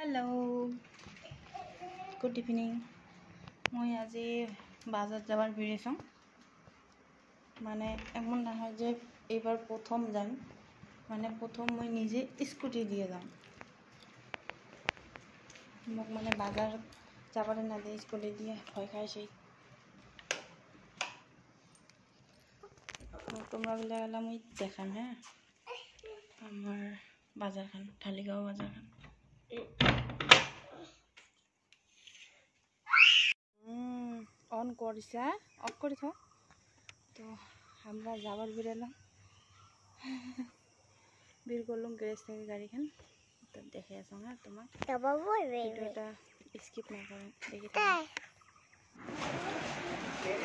hello good evening मैं आज बाजार जाबार बेरिয়েছো माने एमन ना হয় যে এবার প্রথম যাম মানে প্রথম মই নিজে স্কুটি দিয়ে যাম মোক মানে বাজার যাবার না দিয়ে স্কুটি দিয়ে ভয় খাই সেই তোমরা বলে গেলাম ওই দেখাম হ্যাঁ আমার বাজারখান ঢালিগাঁও বাজারখান অন করিছা অফ করে থাও তো আমরা যাবার বেরোলাম বের করলাম গ্যারেজ থেকে গাড়িখান তো দেখে আসো হ্যাঁ তোমার ভিডিওটা স্কিপ না করেন দেখি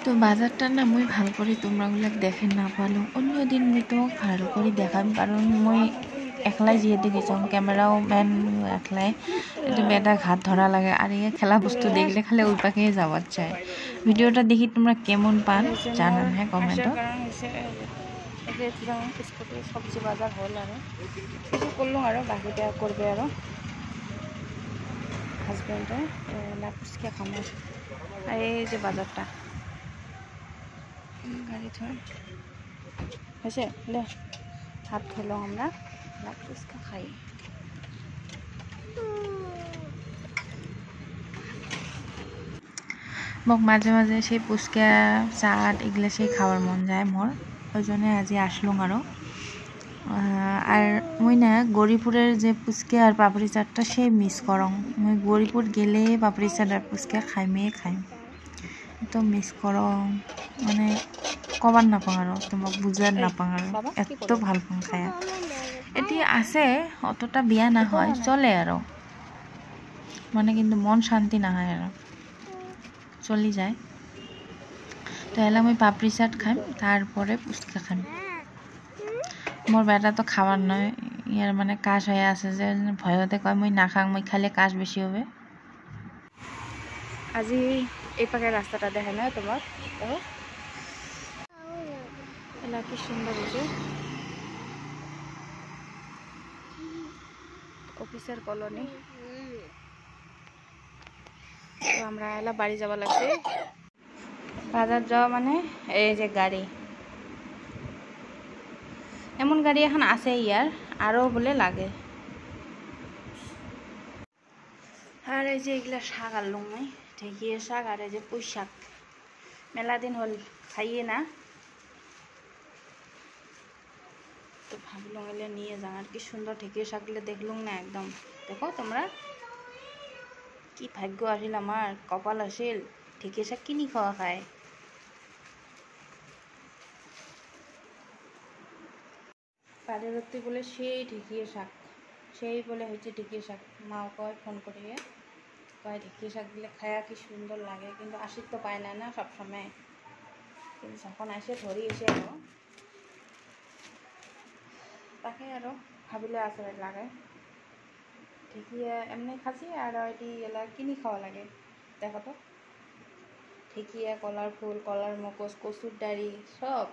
তো বাজারটা না মই ভাল করে তোমরাগুলো দেখে না পালো অন্য দিন মই তোমাক ভাল করে দেখাম কারণ মই একলাই যেহেতু গেছাম ক্যামেরাও ম্যান একলাই এটা বেটা ঘাত ধরা লাগে আর এই খেলা বস্তু দেখলে খালি ওই পাকে যাওয়ার চাই ভিডিওটা দেখি তোমরা কেমন পান জানান হ্যাঁ কমেন্টে স্কুটি সবজি বাজার হল আর কিছু করলাম আর বাকিটা করবে আর হাজবেন্ডে লাপুসকে খামো আর এই যে বাজারটা গাড়ি ধর হয়েছে লে হাত খেলো আমরা লাপুসকা খাই মোক মাঝে মাঝে সেই পুচকা চাট এগুলো সেই খাওয়ার মন যায় মোর ওই জন্য আজি আসলুম আর মুই না গরিপুরের যে পুচকা আর পাপড়ি চাটটা সেই মিস করং মুই গরিপুর গেলে পাপড়ি চাট আর পুচকা খাইমেই খাইম তো মিস করং মানে কবার নাপাং আর তোমাক বুঝার নাপাং আর এত ভাল পাং খায়া এটি আছে অতটা বিয়া না হয় চলে আর মানে কিন্তু মন শান্তি না হয় আর চলি যায় তো এলা মই পাপড়ি চাট খাইম তারপরে পুচকা খাইম মোর বেটা তো খাবার নয় ইয়ার মানে কাশ হয়ে আছে যে ভয়তে কয় মই না খাং মই খালে কাশ বেশি হবে আজি এই পাকে রাস্তাটা দেখে না তোমার দেখো এলা কি সুন্দর হয়েছে অফিসার কলোনি তো আমরা এলা বাড়ি যাওয়া লাগছে বাজার যাওয়া মানে এই যে গাড়ি এমন গাড়ি এখন আছে ইয়ার আরো বলে লাগে আর এই যে এগুলা শাক আনলুম মই ঢেঁকিয়ে শাক আর এই যে পুঁই শাক মেলা দিন হল খাইয়ে না তো ভাবলুম এলে নিয়ে যান আর কি সুন্দর ঢেঁকিয়ে শাকগুলো দেখলুম না একদম দেখো তোমরা কি ভাগ্য আসিল আমার কপাল আসিল ঢেঁকিয়ে শাক কিনি খাওয়া খায় পাড়েরত্তি বলে সেই ঢেঁকিয়ে শাক সেই বলে হচ্ছে ঢেঁকিয়ে শাক মাও কয় ফোন করিয়ে কয় ঢেঁকিয়ে শাক দিলে খায়া কি সুন্দর লাগে কিন্তু আসির তো পায় না না সবসময় কিন্তু যখন আসে ধরি এসে আরো তাকে আরো ভাবিলে আসলে লাগে ঢেঁকিয়ে এমনি খাসি আর এটি এলা কিনি খাওয়া লাগে দেখো তো ঢেঁকিয়া কলার ফুল কলার মগজ কচুর ডাড়ি সব